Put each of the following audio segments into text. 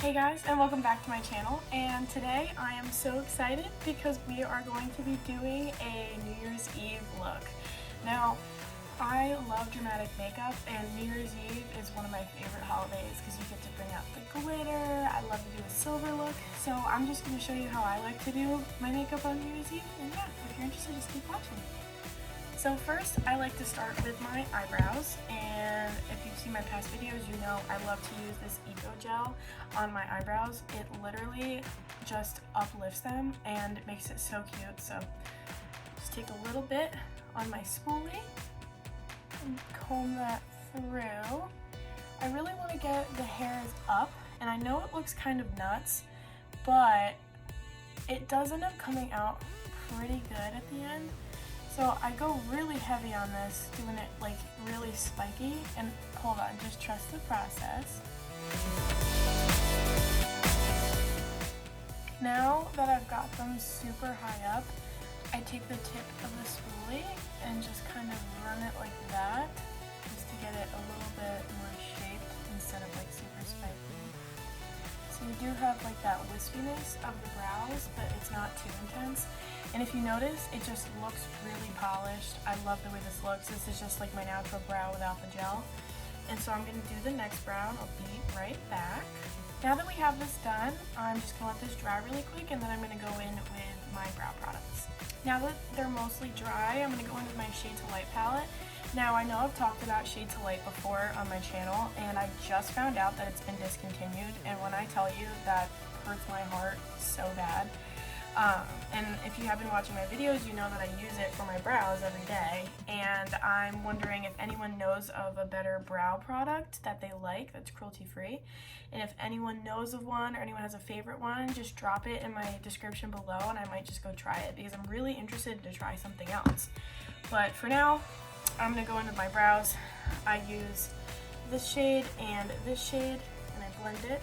Hey guys, and welcome back to my channel. And today I am so excited because we are going to be doing a New Year's Eve look. Now, I love dramatic makeup, and New Year's Eve is one of my favorite holidays because you get to bring out the glitter. I love to do a silver look. So I'm just going to show you how I like to do my makeup on New Year's Eve. And yeah, if you're interested, just keep watching. So first, I like to start with my eyebrows, and if you've seen my past videos, you know I love to use this Eco Gel on my eyebrows. It literally just uplifts them and it makes it so cute. So just take a little bit on my spoolie and comb that through. I really want to get the hairs up, and I know it looks kind of nuts, but it does end up coming out pretty good at the end. So I go really heavy on this, doing it like really spiky, and hold on, just trust the process. Now that I've got them super high up, I take the tip of the spoolie and just kind of run it like that, just to get it a little bit more shaped instead of like super spiky. So you do have like that wispiness of the brows, but it's not too intense. And if you notice, it just looks really polished. I love the way this looks. This is just like my natural brow without the gel. And so I'm gonna do the next brow, and I'll be right back. Now that we have this done, I'm just gonna let this dry really quick, and then I'm gonna go in with my brow products. Now that they're mostly dry, I'm gonna go in with my Shade to Light palette. Now I know I've talked about Shade to Light before on my channel, and I just found out that it's been discontinued, and when I tell you, that hurts my heart so bad. And if you have been watching my videos, you know that I use it for my brows every day, and I'm wondering if anyone knows of a better brow product that they like that's cruelty free. And if anyone knows of one, or anyone has a favorite one, just drop it in my description below and I might just go try it, because I'm really interested to try something else. But for now, I'm going to go in with my brows. I use this shade and this shade, and I blend it.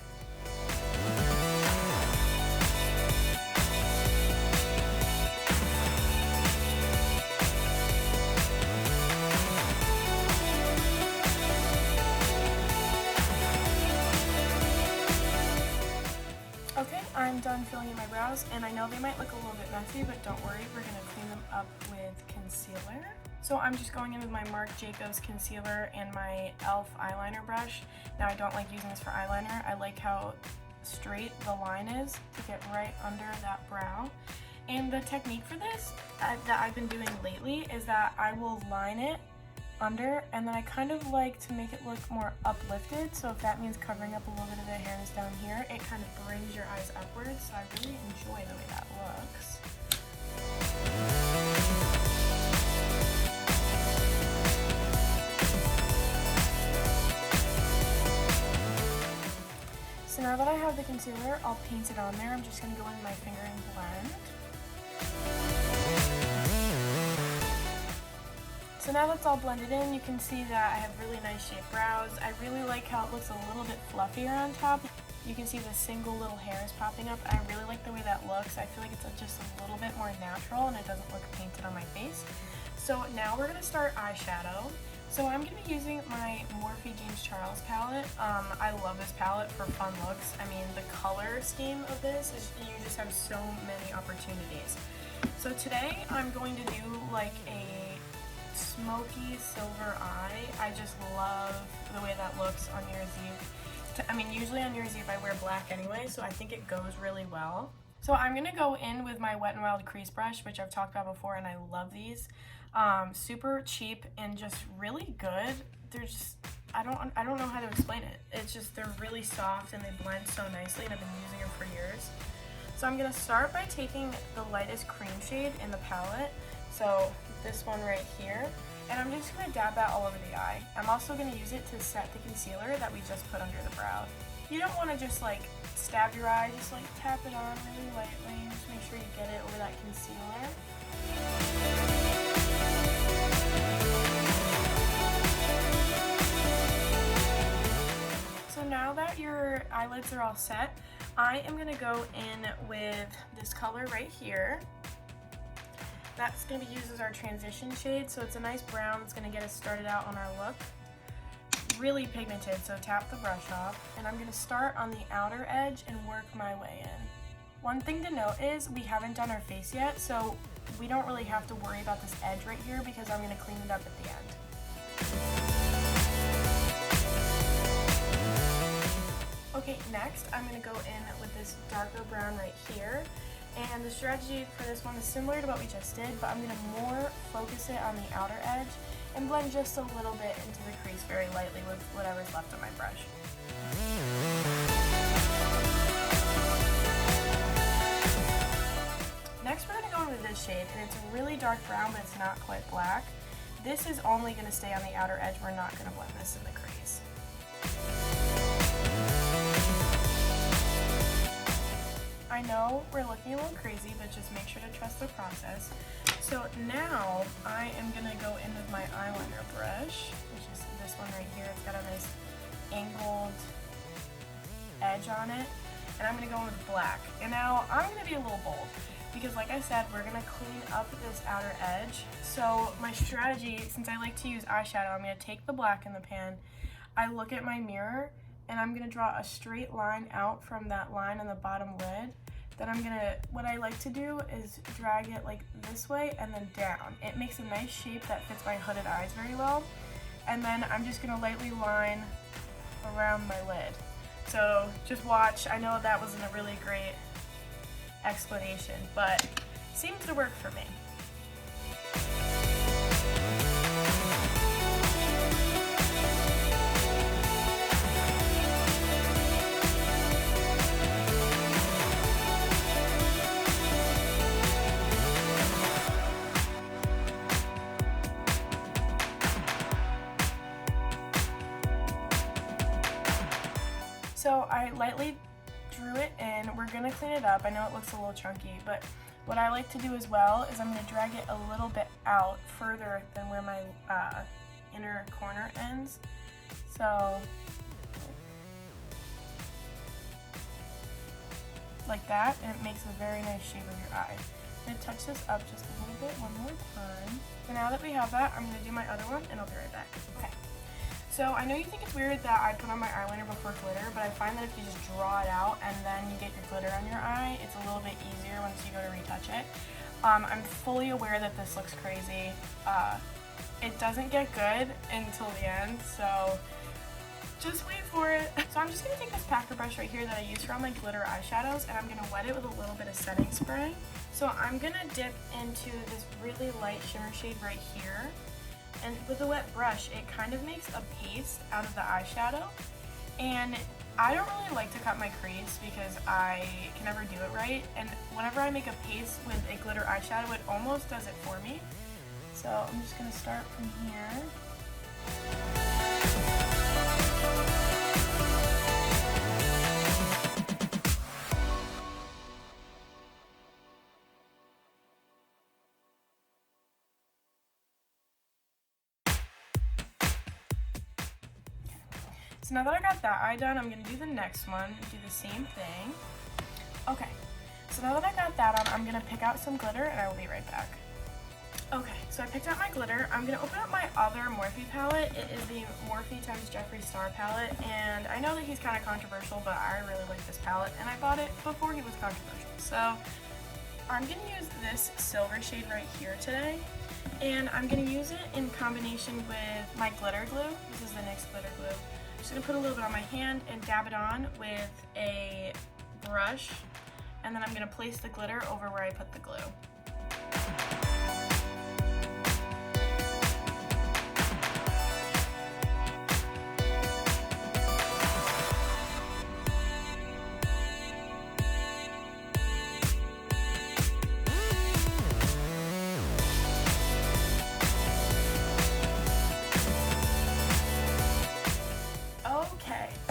Okay, I'm done filling in my brows, and I know they might look a little bit messy, but don't worry, we're going to clean them up with concealer. So I'm just going in with my Marc Jacobs concealer and my e.l.f. eyeliner brush. Now I don't like using this for eyeliner. I like how straight the line is to get right under that brow. And the technique for this that I've been doing lately is that I will line it under, and then I kind of like to make it look more uplifted. So if that means covering up a little bit of the hairs down here, it kind of brings your eyes upwards. So I really enjoy the way that looks. So now that I have the concealer, I'll paint it on there. I'm just going to go in with my finger and blend. So now that's all blended in, you can see that I have really nice shaped brows. I really like how it looks a little bit fluffier on top. You can see the single little hairs popping up. I really like the way that looks. I feel like it's just a little bit more natural and it doesn't look painted on my face. So now we're going to start eyeshadow. So I'm going to be using my Morphe James Charles palette. I love this palette for fun looks. I mean, the color scheme of this is, you just have so many opportunities. So today I'm going to do like a smoky silver eye. I just love the way that looks on New Year's Eve. I mean, usually on New Year's Eve I wear black anyway, so I think it goes really well. So I'm going to go in with my Wet n Wild crease brush, which I've talked about before, and I love these. Super cheap and just really good. They're just, I don't know how to explain it. It's just, they're really soft and they blend so nicely, and I've been using them for years. So I'm going to start by taking the lightest cream shade in the palette. So this one right here. And I'm just going to dab that all over the eye. I'm also going to use it to set the concealer that we just put under the brow. You don't want to just like stab your eye, just like tap it on really lightly. Just make sure you get it over that concealer. So now that your eyelids are all set, I am going to go in with this color right here. That's going to be used as our transition shade, so it's a nice brown that's going to get us started out on our look. really pigmented, so tap the brush off. And I'm gonna start on the outer edge and work my way in. One thing to note is we haven't done our face yet, so we don't really have to worry about this edge right here because I'm gonna clean it up at the end. Okay, next I'm going to go in with this darker brown right here, and the strategy for this one is similar to what we just did, but I'm going to more focus it on the outer edge and blend just a little bit into the crease very lightly with whatever's left on my brush. Next we're going to go in with this shade, and it's a really dark brown, but it's not quite black. This is only going to stay on the outer edge. We're not going to blend this in the crease. I know we're looking a little crazy, but just make sure to trust the process. So now I am going to go in with my eyeliner brush, which is this one right here. It's got a nice angled edge on it, and I'm going to go in with black. And now I'm going to be a little bold because, like I said, we're going to clean up this outer edge. So my strategy, since I like to use eyeshadow, I'm going to take the black in the pan. I look at my mirror and I'm going to draw a straight line out from that line on the bottom lid. Then what I like to do is drag it like this way and then down. It makes a nice shape that fits my hooded eyes very well. And then I'm just going to lightly line around my lid. So just watch. I know that wasn't a really great explanation, but seems to work for me. So I lightly drew it in. We're gonna clean it up. I know it looks a little chunky, but what I like to do as well is I'm gonna drag it a little bit out further than where my inner corner ends. So like that, and it makes a very nice shape of your eye. I'm gonna touch this up just a little bit one more time. So now that we have that, I'm gonna do my other one and I'll be right back. Okay. So I know you think it's weird that I put on my eyeliner before glitter, but I find that if you just draw it out and then you get your glitter on your eye, it's a little bit easier once you go to retouch it. I'm fully aware that this looks crazy. It doesn't get good until the end, so just wait for it. So I'm just going to take this packer brush right here that I use for all my glitter eyeshadows, and I'm going to wet it with a little bit of setting spray. So I'm going to dip into this really light shimmer shade right here. And with a wet brush, it kind of makes a paste out of the eyeshadow. And I don't really like to cut my crease because I can never do it right. And whenever I make a paste with a glitter eyeshadow, it almost does it for me. So I'm just going to start from here. So now that I got that eye done, I'm going to do the next one, do the same thing. Okay, so now that I got that on, I'm going to pick out some glitter and I will be right back. Okay, so I picked out my glitter. I'm going to open up my other Morphe palette. It is the Morphe x Jeffree Star palette, and I know that he's kind of controversial, but I really like this palette, and I bought it before he was controversial. So I'm going to use this silver shade right here today, and I'm going to use it in combination with my glitter glue. This is the NYX glitter glue. I'm just going to put a little bit on my hand and dab it on with a brush, and then I'm going to place the glitter over where I put the glue.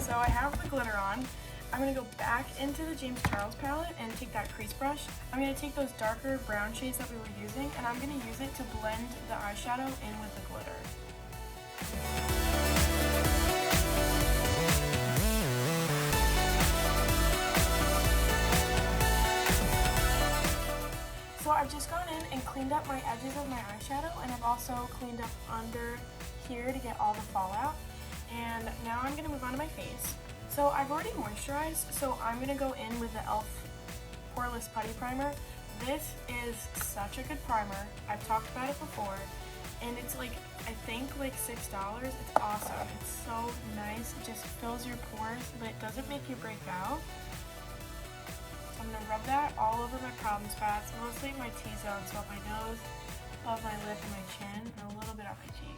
So I have the glitter on. I'm going to go back into the James Charles palette and take that crease brush. I'm going to take those darker brown shades that we were using, and I'm going to use it to blend the eyeshadow in with the glitter. So I've just gone in and cleaned up my edges of my eyeshadow, and I've also cleaned up under here to get all the fallout. And now I'm gonna move on to my face. So I've already moisturized, so I'm gonna go in with the e.l.f. Poreless Putty Primer. This is such a good primer. I've talked about it before, and it's like, I think like $6. It's awesome. It's so nice. It just fills your pores, but it doesn't make you break out. So I'm gonna rub that all over my problem spots, mostly my T-zone, so up my nose, above my lip and my chin, and a little bit on my cheeks.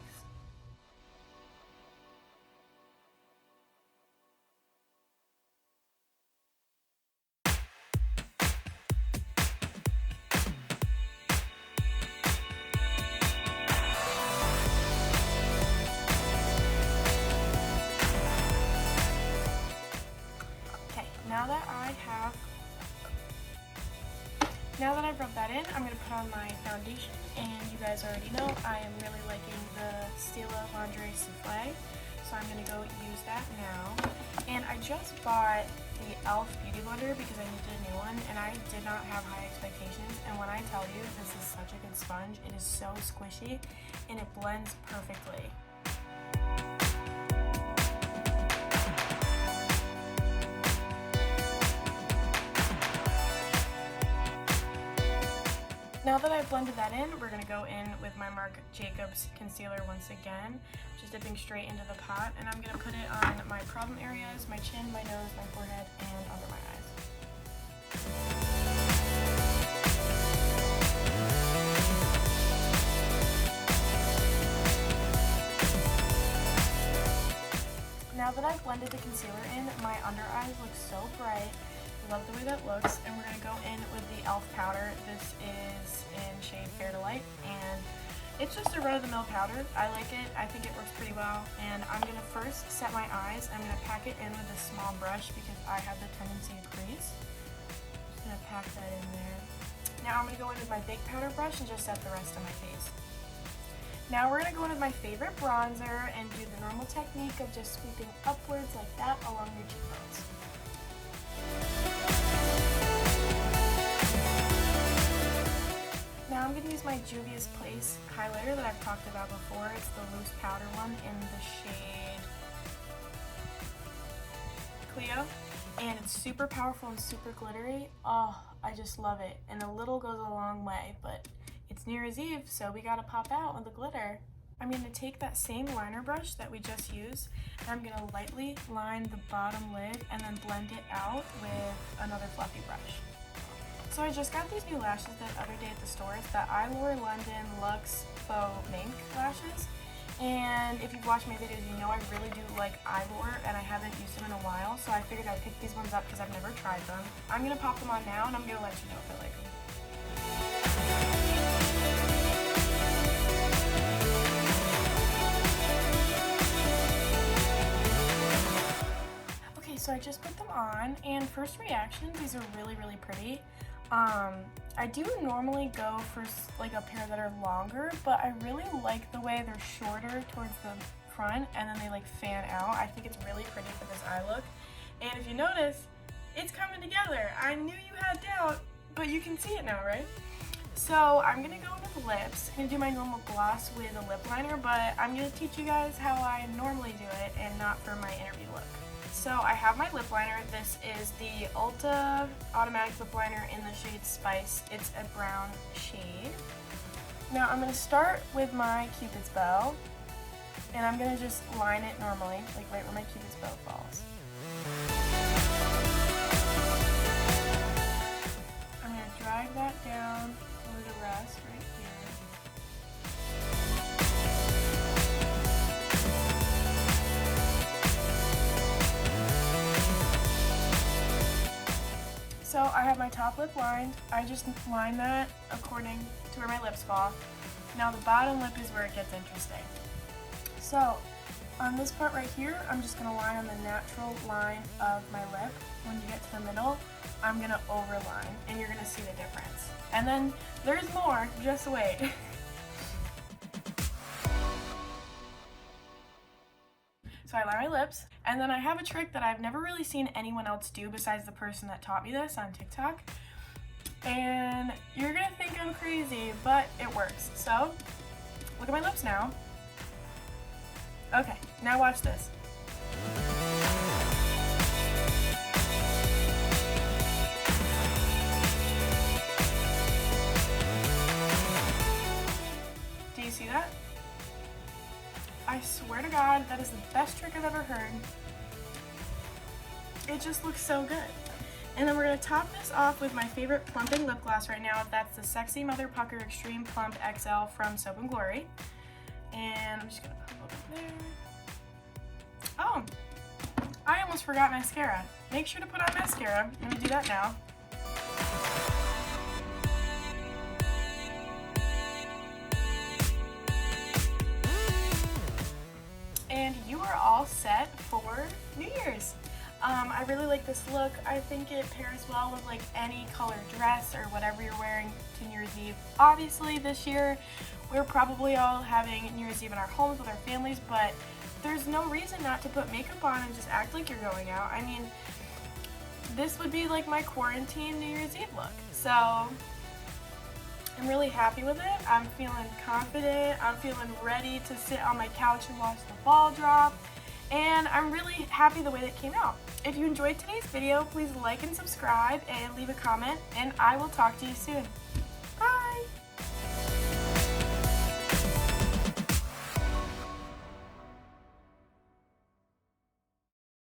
Now that I've rubbed that in, I'm going to put on my foundation, and you guys already know I am really liking the Stila Lingerie Souffle, so I'm going to go use that now. And I just bought the e.l.f. Beauty Blender because I needed a new one, and I did not have high expectations, and when I tell you this is such a good sponge, it is so squishy, and it blends perfectly. Now that I've blended that in, we're going to go in with my Marc Jacobs concealer once again, just dipping straight into the pot, and I'm going to put it on my problem areas, my chin, my nose, my forehead, and under my eyes. Now that I've blended the concealer in, my under eyes look so bright. I love the way that looks, and we're going to go in with the e.l.f. powder. This is in shade Fair to Light, and it's just a run-of-the-mill powder. I like it. I think it works pretty well, and I'm going to first set my eyes. I'm going to pack it in with a small brush because I have the tendency to crease. Just going to pack that in there. Now I'm going to go in with my big powder brush and just set the rest of my face. Now we're going to go in with my favorite bronzer and do the normal technique of just sweeping upwards like that along your cheekbones. Now I'm going to use my Juvia's Place highlighter that I've talked about before. It's the loose powder one in the shade Clio, and it's super powerful and super glittery. Oh, I just love it, and a little goes a long way, but it's New Year's Eve, so we gotta pop out with the glitter. I'm going to take that same liner brush that we just used, and I'm going to lightly line the bottom lid and then blend it out with another fluffy brush. So I just got these new lashes the other day at the store. It's the Eyelure London Luxe Faux Mink lashes. And if you've watched my videos, you know I really do like Eyelure, and I haven't used them in a while, so I figured I'd pick these ones up because I've never tried them. I'm going to pop them on now, and I'm going to let you know if I like them. So I just put them on, and first reactions, these are really, really pretty. I do normally go for like a pair that are longer, but I really like the way they're shorter towards the front and then they like fan out. I think it's really pretty for this eye look. And if you notice, it's coming together. I knew you had doubt, but you can see it now, right? So I'm gonna go into the lips. I'm gonna do my normal gloss with a lip liner, but I'm gonna teach you guys how I normally do it and not for my interview look. So I have my lip liner. This is the Ulta Automatic Lip Liner in the shade Spice. It's a brown shade. Now I'm going to start with my Cupid's bow, and I'm going to just line it normally, like right where my Cupid's bow falls. I'm going to drag that down over the rest right here. So I have my top lip lined. I just line that according to where my lips fall. Now the bottom lip is where it gets interesting. So on this part right here, I'm just gonna line on the natural line of my lip. When you get to the middle, I'm gonna overline, and you're gonna see the difference. And then there's more, just wait. So I line my lips, and then I have a trick that I've never really seen anyone else do besides the person that taught me this on TikTok. And you're gonna think I'm crazy, but it works. So, look at my lips now. Okay, now watch this. that? I swear to God, that is the best trick I've ever heard. It just looks so good. And then we're going to top this off with my favorite plumping lip gloss right now. That's the Sexy Mother Pucker Extreme Plump XL from Soap & Glory. And I'm just going to put a little bit there. Oh, I almost forgot mascara. Make sure to put on mascara. I'm going to do that now. And you are all set for New Year's. I really like this look. I think it pairs well with like any colored dress or whatever you're wearing to New Year's Eve. Obviously this year we're probably all having New Year's Eve in our homes with our families, but there's no reason not to put makeup on and just act like you're going out. I mean, this would be like my quarantine New Year's Eve look. So I'm really happy with it. I'm feeling confident. I'm feeling ready to sit on my couch and watch the ball drop. And I'm really happy the way that it came out. If you enjoyed today's video, please like and subscribe and leave a comment, and I will talk to you soon.